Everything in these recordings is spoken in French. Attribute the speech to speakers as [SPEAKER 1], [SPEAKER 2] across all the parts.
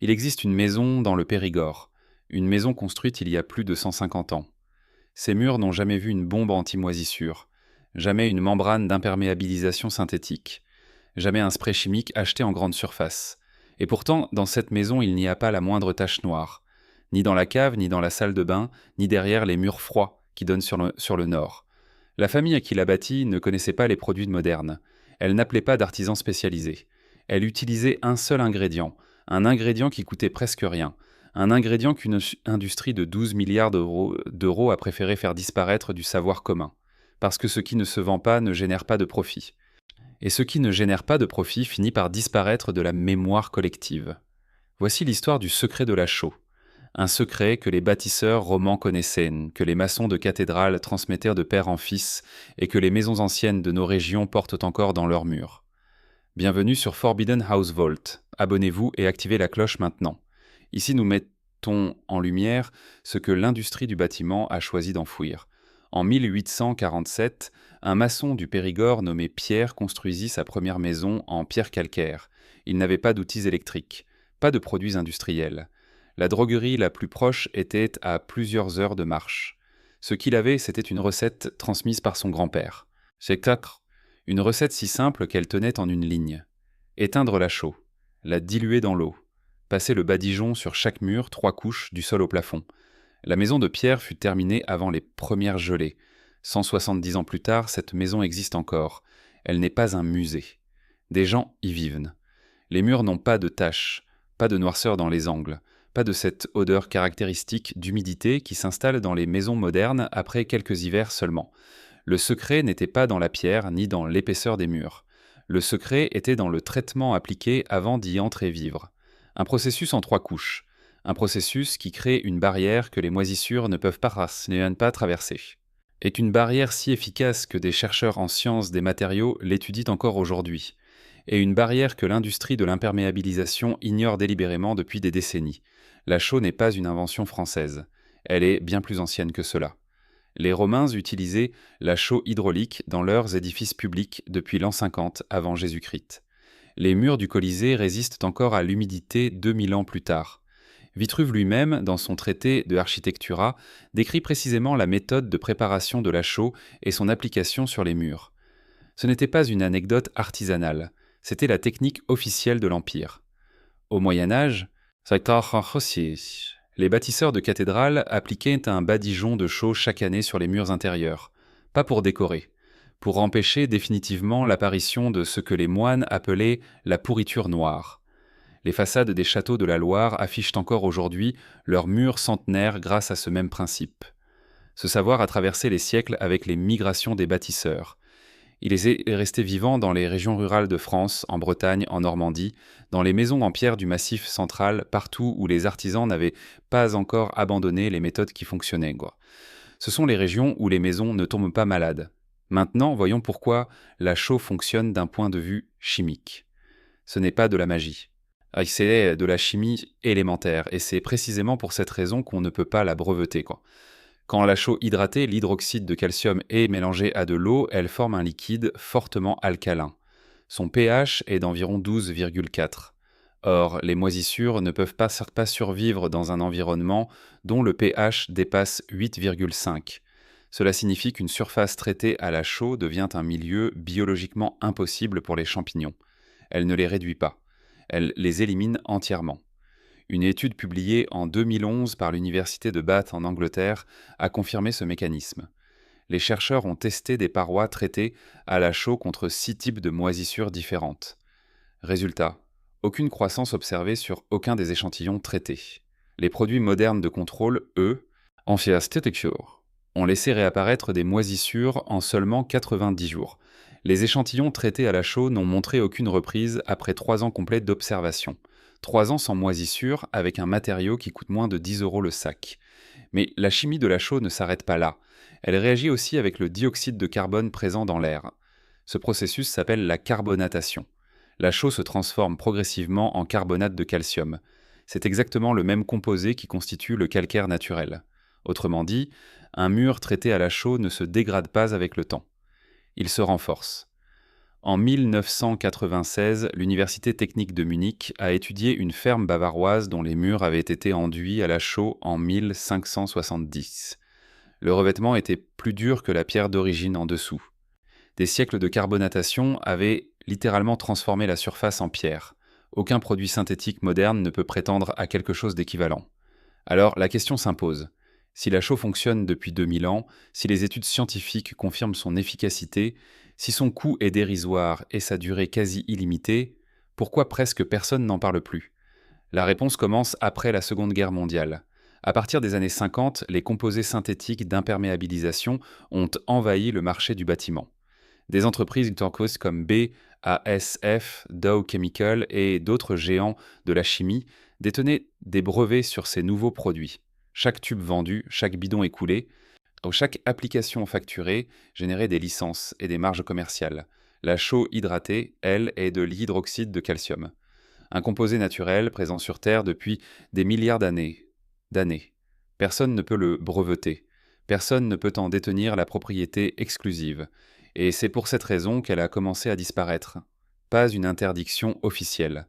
[SPEAKER 1] Il existe une maison dans le Périgord, une maison construite il y a plus de 150 ans. Ces murs n'ont jamais vu une bombe anti-moisissure, jamais une membrane d'imperméabilisation synthétique, jamais un spray chimique acheté en grande surface. Et pourtant, dans cette maison, il n'y a pas la moindre tache noire, ni dans la cave, ni dans la salle de bain, ni derrière les murs froids qui donnent sur le nord. La famille à qui l'a bâtie ne connaissait pas les produits modernes. Elle n'appelait pas d'artisans spécialisés. Elle utilisait un seul ingrédient, un ingrédient qui coûtait presque rien, un ingrédient qu'une industrie de 12 milliards d'euros a préféré faire disparaître du savoir commun. Parce que ce qui ne se vend pas ne génère pas de profit. Et ce qui ne génère pas de profit finit par disparaître de la mémoire collective. Voici l'histoire du secret de la chaux. Un secret que les bâtisseurs romans connaissaient, que les maçons de cathédrales transmettèrent de père en fils et que les maisons anciennes de nos régions portent encore dans leurs murs. Bienvenue sur Forbidden House Vault. Abonnez-vous et activez la cloche maintenant. Ici, nous mettons en lumière ce que l'industrie du bâtiment a choisi d'enfouir. En 1847, un maçon du Périgord nommé Pierre construisit sa première maison en pierre calcaire. Il n'avait pas d'outils électriques, pas de produits industriels. La droguerie la plus proche était à plusieurs heures de marche. Ce qu'il avait, c'était une recette transmise par son grand-père. C'est une recette si simple qu'elle tenait en une ligne. Éteindre la chaux, la diluer dans l'eau, passer le badigeon sur chaque mur, 3 couches, du sol au plafond. La maison de Pierre fut terminée avant les premières gelées. 170 ans plus tard, cette maison existe encore. Elle n'est pas un musée. Des gens y vivent. Les murs n'ont pas de taches, pas de noirceur dans les angles, pas de cette odeur caractéristique d'humidité qui s'installe dans les maisons modernes après quelques hivers seulement. Le secret n'était pas dans la pierre ni dans l'épaisseur des murs. Le secret était dans le traitement appliqué avant d'y entrer vivre. Un processus en 3 couches. Un processus qui crée une barrière que les moisissures ne peuvent pas traverser. Est une barrière si efficace que des chercheurs en sciences des matériaux l'étudient encore aujourd'hui. Et une barrière que l'industrie de l'imperméabilisation ignore délibérément depuis des décennies. La chaux n'est pas une invention française. Elle est bien plus ancienne que cela. Les Romains utilisaient la chaux hydraulique dans leurs édifices publics depuis l'an 50 avant Jésus-Christ. Les murs du Colisée résistent encore à l'humidité 2000 ans plus tard. Vitruve lui-même, dans son traité de Architectura, décrit précisément la méthode de préparation de la chaux et son application sur les murs. Ce n'était pas une anecdote artisanale, c'était la technique officielle de l'Empire. Au Moyen Âge, les bâtisseurs de cathédrales appliquaient un badigeon de chaux chaque année sur les murs intérieurs, pas pour décorer, pour empêcher définitivement l'apparition de ce que les moines appelaient la pourriture noire. Les façades des châteaux de la Loire affichent encore aujourd'hui leurs murs centenaires grâce à ce même principe. Ce savoir a traversé les siècles avec les migrations des bâtisseurs. Il est resté vivant dans les régions rurales de France, en Bretagne, en Normandie, dans les maisons en pierre du Massif central, partout où les artisans n'avaient pas encore abandonné les méthodes qui fonctionnaient. Ce sont les régions où les maisons ne tombent pas malades. Maintenant, voyons pourquoi la chaux fonctionne d'un point de vue chimique. Ce n'est pas de la magie. C'est de la chimie élémentaire, et c'est précisément pour cette raison qu'on ne peut pas la breveter. Quand la chaux hydratée, l'hydroxyde de calcium est mélangé à de l'eau, elle forme un liquide fortement alcalin. Son pH est d'environ 12,4. Or, les moisissures ne peuvent pas survivre dans un environnement dont le pH dépasse 8,5. Cela signifie qu'une surface traitée à la chaux devient un milieu biologiquement impossible pour les champignons. Elle ne les réduit pas. Elle les élimine entièrement. Une étude publiée en 2011 par l'université de Bath en Angleterre a confirmé ce mécanisme. Les chercheurs ont testé des parois traitées à la chaux contre 6 types de moisissures différentes. Résultat, aucune croissance observée sur aucun des échantillons traités. Les produits modernes de contrôle, eux, ont laissé réapparaître des moisissures en seulement 90 jours. Les échantillons traités à la chaux n'ont montré aucune reprise après 3 ans complets d'observation. 3 ans sans moisissure avec un matériau qui coûte moins de 10 € le sac. Mais la chimie de la chaux ne s'arrête pas là. Elle réagit aussi avec le dioxyde de carbone présent dans l'air. Ce processus s'appelle la carbonatation. La chaux se transforme progressivement en carbonate de calcium. C'est exactement le même composé qui constitue le calcaire naturel. Autrement dit, un mur traité à la chaux ne se dégrade pas avec le temps. Il se renforce. En 1996, l'Université technique de Munich a étudié une ferme bavaroise dont les murs avaient été enduits à la chaux en 1570. Le revêtement était plus dur que la pierre d'origine en dessous. Des siècles de carbonatation avaient littéralement transformé la surface en pierre. Aucun produit synthétique moderne ne peut prétendre à quelque chose d'équivalent. Alors la question s'impose. Si la chaux fonctionne depuis 2000 ans, si les études scientifiques confirment son efficacité, si son coût est dérisoire et sa durée quasi illimitée, pourquoi presque personne n'en parle plus? La réponse commence après la Seconde Guerre mondiale. À partir des années 50, les composés synthétiques d'imperméabilisation ont envahi le marché du bâtiment. Des entreprises comme BASF, Dow Chemical et d'autres géants de la chimie détenaient des brevets sur ces nouveaux produits. Chaque tube vendu, chaque bidon écoulé, ou chaque application facturée générait des licences et des marges commerciales. La chaux hydratée, elle, est de l'hydroxyde de calcium, un composé naturel présent sur Terre depuis des milliards d'années. Personne ne peut le breveter. Personne ne peut en détenir la propriété exclusive. Et c'est pour cette raison qu'elle a commencé à disparaître. Pas une interdiction officielle.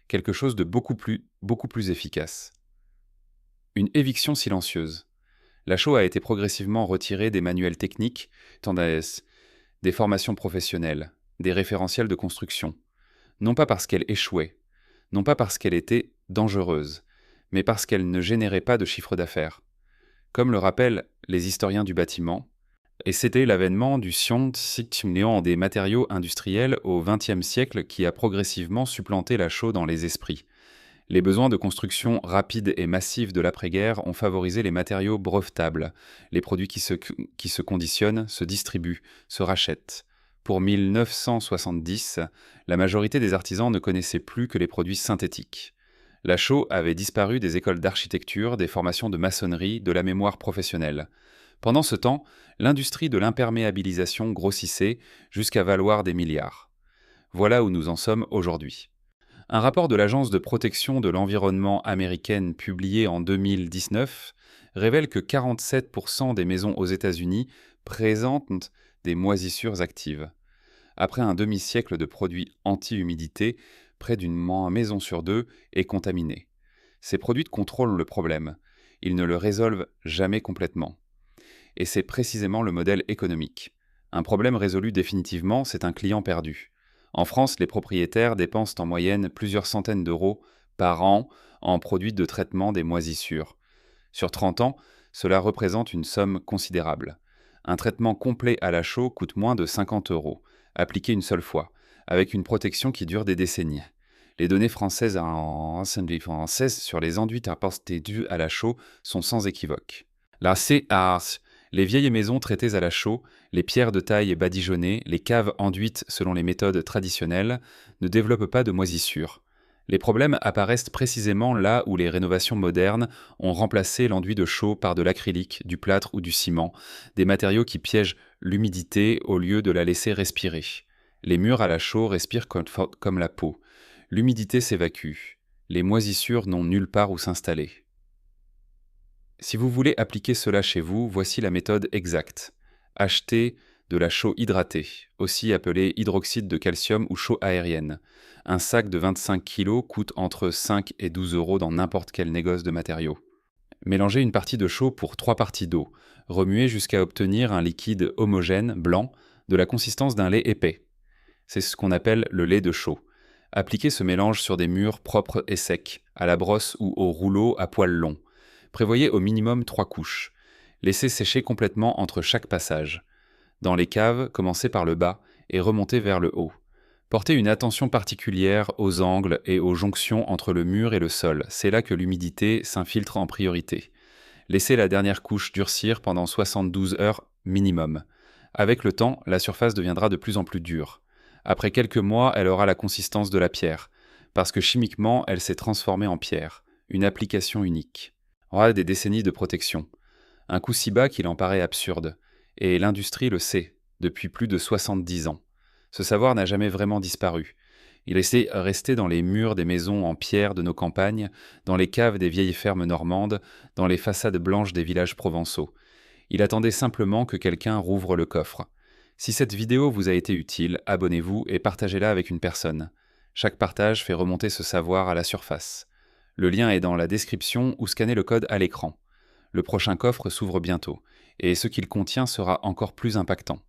[SPEAKER 1] Quelque chose de beaucoup plus efficace. Une éviction silencieuse. La chaux a été progressivement retirée des manuels techniques, des formations professionnelles, des référentiels de construction. Non pas parce qu'elle échouait, non pas parce qu'elle était dangereuse, mais parce qu'elle ne générait pas de chiffre d'affaires. Comme le rappellent les historiens du bâtiment, et c'était l'avènement du Scienziation des matériaux industriels au XXe siècle qui a progressivement supplanté la chaux dans les esprits. Les besoins de construction rapide et massive de l'après-guerre ont favorisé les matériaux brevetables. Les produits qui se conditionnent, se distribuent, se rachètent. Pour 1970, la majorité des artisans ne connaissaient plus que les produits synthétiques. La chaux avait disparu des écoles d'architecture, des formations de maçonnerie, de la mémoire professionnelle. Pendant ce temps, l'industrie de l'imperméabilisation grossissait jusqu'à valoir des milliards. Voilà où nous en sommes aujourd'hui. Un rapport de l'Agence de protection de l'environnement américaine publié en 2019 révèle que 47% des maisons aux États-Unis présentent des moisissures actives. Après un demi-siècle de produits anti-humidité, près d'une maison sur deux est contaminée. Ces produits contrôlent le problème. Ils ne le résolvent jamais complètement. Et c'est précisément le modèle économique. Un problème résolu définitivement, c'est un client perdu. En France, les propriétaires dépensent en moyenne plusieurs centaines d'euros par an en produits de traitement des moisissures. Sur 30 ans, cela représente une somme considérable. Un traitement complet à la chaux coûte moins de 50 euros, appliqué une seule fois, avec une protection qui dure des décennies. Les données françaises sur les enduits apportés dus à la chaux sont sans équivoque. La CARS, les vieilles maisons traitées à la chaux, les pierres de taille badigeonnées, les caves enduites selon les méthodes traditionnelles, ne développent pas de moisissures. Les problèmes apparaissent précisément là où les rénovations modernes ont remplacé l'enduit de chaux par de l'acrylique, du plâtre ou du ciment, des matériaux qui piègent l'humidité au lieu de la laisser respirer. Les murs à la chaux respirent comme la peau. L'humidité s'évacue. Les moisissures n'ont nulle part où s'installer. Si vous voulez appliquer cela chez vous, voici la méthode exacte. Achetez de la chaux hydratée, aussi appelée hydroxyde de calcium ou chaux aérienne. Un sac de 25 kg coûte entre 5 et 12 euros dans n'importe quel négoce de matériaux. Mélangez une partie de chaux pour 3 parties d'eau. Remuez jusqu'à obtenir un liquide homogène, blanc, de la consistance d'un lait épais. C'est ce qu'on appelle le lait de chaux. Appliquez ce mélange sur des murs propres et secs, à la brosse ou au rouleau à poils longs. Prévoyez au minimum 3 couches. Laissez sécher complètement entre chaque passage. Dans les caves, commencez par le bas et remontez vers le haut. Portez une attention particulière aux angles et aux jonctions entre le mur et le sol. C'est là que l'humidité s'infiltre en priorité. Laissez la dernière couche durcir pendant 72 heures minimum. Avec le temps, la surface deviendra de plus en plus dure. Après quelques mois, elle aura la consistance de la pierre, parce que chimiquement, elle s'est transformée en pierre. Une application unique. On aura des décennies de protection. Un coût si bas qu'il en paraît absurde. Et l'industrie le sait, depuis plus de 70 ans. Ce savoir n'a jamais vraiment disparu. Il est resté dans les murs des maisons en pierre de nos campagnes, dans les caves des vieilles fermes normandes, dans les façades blanches des villages provençaux. Il attendait simplement que quelqu'un rouvre le coffre. Si cette vidéo vous a été utile, abonnez-vous et partagez-la avec une personne. Chaque partage fait remonter ce savoir à la surface. Le lien est dans la description ou scannez le code à l'écran. Le prochain coffre s'ouvre bientôt, et ce qu'il contient sera encore plus impactant.